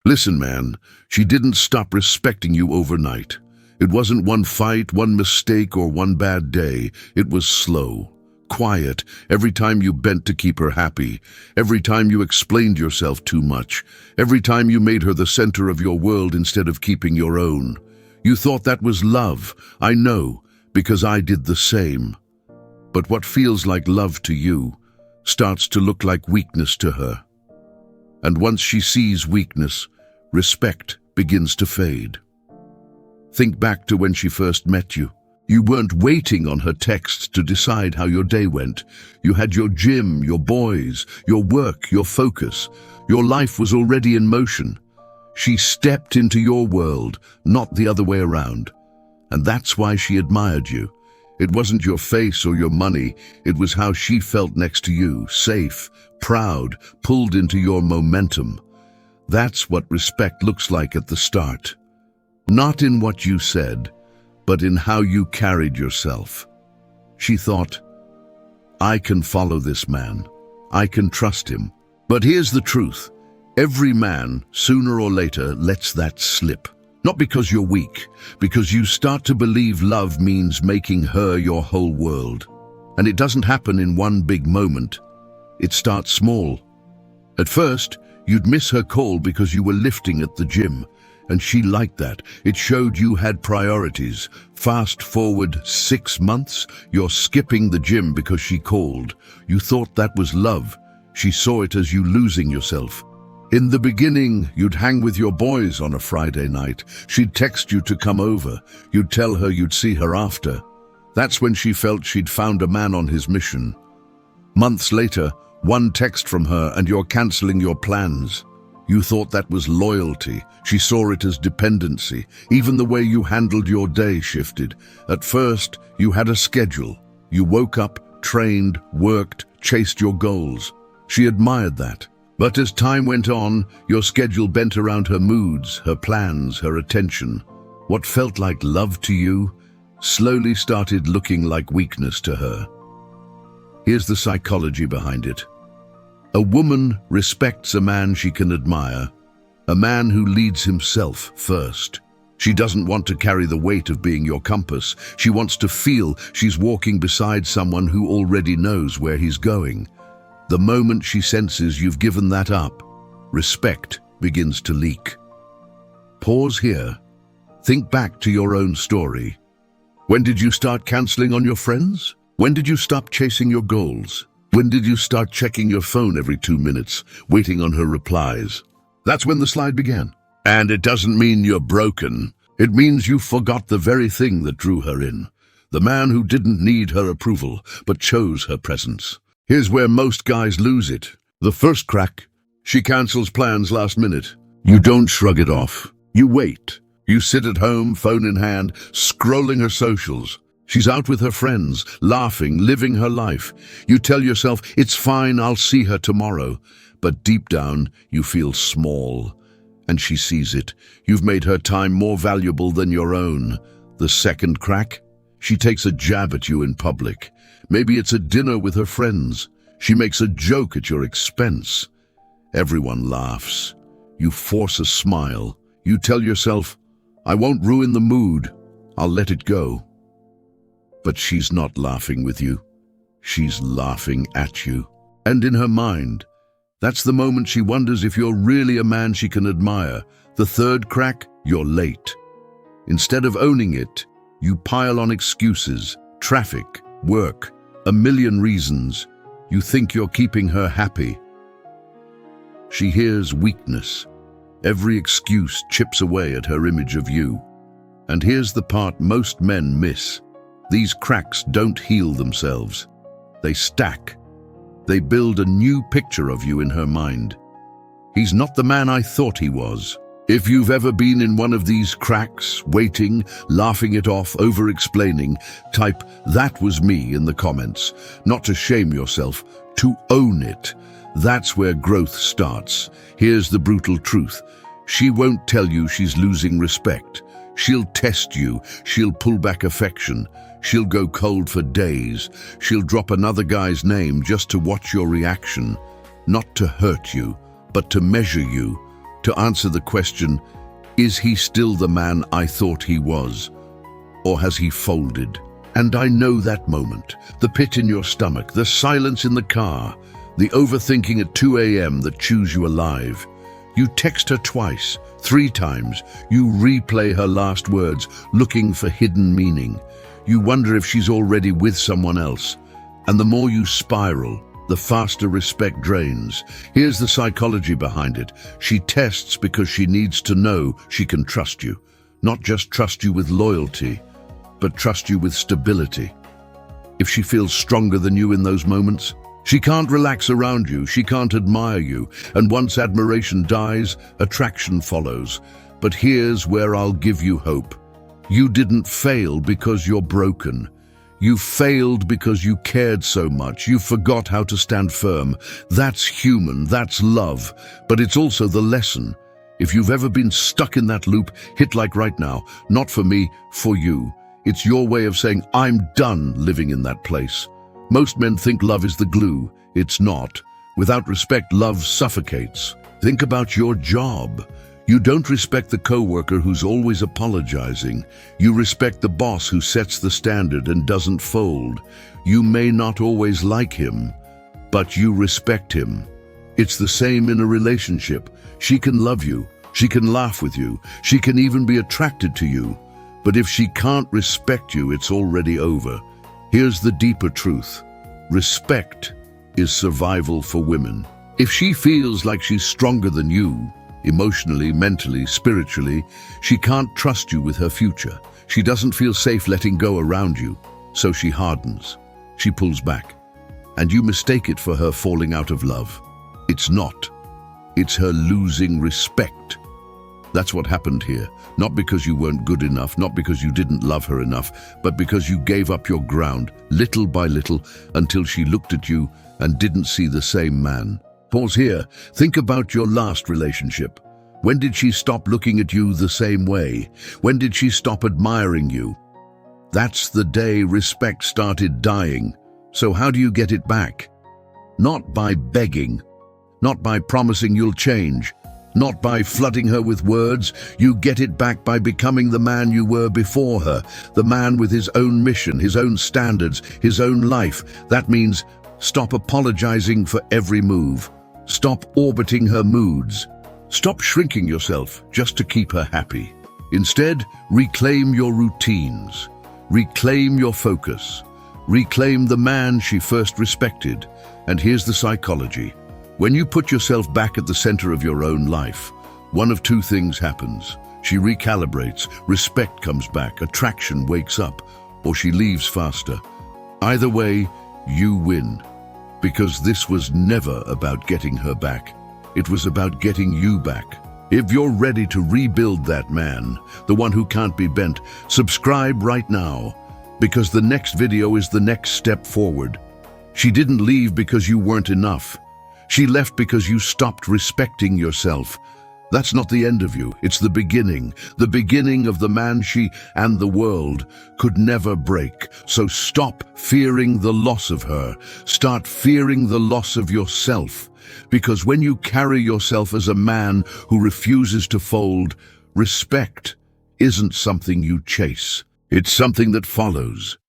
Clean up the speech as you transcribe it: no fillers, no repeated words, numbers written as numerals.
Listen, man, she didn't stop respecting you overnight. It wasn't one fight, one mistake, or one bad day. It was slow, quiet, every time you bent to keep her happy, every time you explained yourself too much, every time you made her the center of your world instead of keeping your own. You thought that was love, I know, because I did the same. But what feels like love to you starts to look like weakness to her. And once she sees weakness, respect begins to fade. Think back to when she first met you. You weren't waiting on her texts to decide how your day went. You had your gym, your boys, your work, your focus. Your life was already in motion. She stepped into your world, not the other way around. And that's why she admired you. It wasn't your face or your money, it was how she felt next to you, safe, proud, pulled into your momentum. That's what respect looks like at the start. Not in what you said, but in how you carried yourself. She thought, I can follow this man. I can trust him. But here's the truth. Every man, sooner or later, lets that slip. Not because you're weak, because you start to believe love means making her your whole world. And it doesn't happen in one big moment. It starts small. At first, you'd miss her call because you were lifting at the gym. And she liked that. It showed you had priorities. Fast forward 6 months, you're skipping the gym because she called. You thought that was love. She saw it as you losing yourself. In the beginning, you'd hang with your boys on a Friday night. She'd text you to come over. You'd tell her you'd see her after. That's when she felt she'd found a man on his mission. Months later, one text from her and you're canceling your plans. You thought that was loyalty. She saw it as dependency. Even the way you handled your day shifted. At first, you had a schedule. You woke up, trained, worked, chased your goals. She admired that. But as time went on, your schedule bent around her moods, her plans, her attention. What felt like love to you slowly started looking like weakness to her. Here's the psychology behind it. A woman respects a man she can admire, a man who leads himself first. She doesn't want to carry the weight of being your compass. She wants to feel she's walking beside someone who already knows where he's going. The moment she senses you've given that up, respect begins to leak. Pause here. Think back to your own story. When did you start canceling on your friends? When did you stop chasing your goals? When did you start checking your phone every 2 minutes, waiting on her replies? That's when the slide began. And it doesn't mean you're broken. It means you forgot the very thing that drew her in. The man who didn't need her approval, but chose her presence. Here's where most guys lose it. The first crack, she cancels plans last minute. You don't shrug it off. You wait. You sit at home, phone in hand, scrolling her socials. She's out with her friends, laughing, living her life. You tell yourself, it's fine, I'll see her tomorrow. But deep down, you feel small. And she sees it. You've made her time more valuable than your own. The second crack? She takes a jab at you in public. Maybe it's a dinner with her friends. She makes a joke at your expense. Everyone laughs. You force a smile. You tell yourself, I won't ruin the mood. I'll let it go. But she's not laughing with you. She's laughing at you. And in her mind, that's the moment she wonders if you're really a man she can admire. The third crack, you're late. Instead of owning it, you pile on excuses, traffic, work, a million reasons. You think you're keeping her happy. She hears weakness. Every excuse chips away at her image of you. And here's the part most men miss. These cracks don't heal themselves. They stack. They build a new picture of you in her mind. He's not the man I thought he was. If you've ever been in one of these cracks, waiting, laughing it off, over-explaining, type, "That was me" in the comments. Not to shame yourself, to own it. That's where growth starts. Here's the brutal truth. She won't tell you she's losing respect. She'll test you. She'll pull back affection. She'll go cold for days. She'll drop another guy's name just to watch your reaction. Not to hurt you, but to measure you. to answer the question, is he still the man I thought he was? Or has he folded? And I know that moment, the pit in your stomach, the silence in the car, the overthinking at 2 a.m. that chews you alive. You text her twice, 3 times. You replay her last words, looking for hidden meaning. You wonder if she's already with someone else. And the more you spiral, the faster respect drains. Here's the psychology behind it. She tests because she needs to know she can trust you. Not just trust you with loyalty, but trust you with stability. If she feels stronger than you in those moments, she can't relax around you, she can't admire you, and once admiration dies, attraction follows. But here's where I'll give you hope. You didn't fail because you're broken. You failed because you cared so much, you forgot how to stand firm. That's human, that's love, but it's also the lesson. If you've ever been stuck in that loop, hit like right now. Not for me, for you. It's your way of saying, I'm done living in that place. Most men think love is the glue. It's not. Without respect, love suffocates. Think about your job. You don't respect the coworker who's always apologizing. You respect the boss who sets the standard and doesn't fold. You may not always like him, but you respect him. It's the same in a relationship. She can love you. She can laugh with you. She can even be attracted to you. But if she can't respect you, it's already over. Here's the deeper truth. Respect is survival for women. If she feels like she's stronger than you, emotionally, mentally, spiritually, she can't trust you with her future. She doesn't feel safe letting go around you, so she hardens. She pulls back. And you mistake it for her falling out of love. It's not. It's her losing respect. That's what happened here. Not because you weren't good enough, not because you didn't love her enough, but because you gave up your ground, little by little, until she looked at you and didn't see the same man. Pause here. Think about your last relationship. When did she stop looking at you the same way? When did she stop admiring you? That's the day respect started dying. So how do you get it back? Not by begging, not by promising you'll change, not by flooding her with words. You get it back by becoming the man you were before her, the man with his own mission, his own standards, his own life. That means stop apologizing for every move. Stop orbiting her moods. Stop shrinking yourself just to keep her happy. Instead, reclaim your routines. Reclaim your focus. Reclaim the man she first respected. And here's the psychology. When you put yourself back at the center of your own life, one of 2 things happens. She recalibrates, respect comes back, attraction wakes up, or she leaves faster. Either way, you win. Because this was never about getting her back. It was about getting you back. If you're ready to rebuild that man, the one who can't be bent, subscribe right now, because the next video is the next step forward. She didn't leave because you weren't enough. She left because you stopped respecting yourself. That's not the end of you, it's the beginning of the man she and the world could never break. So stop fearing the loss of her. Start fearing the loss of yourself. Because when you carry yourself as a man who refuses to fold, respect isn't something you chase. It's something that follows.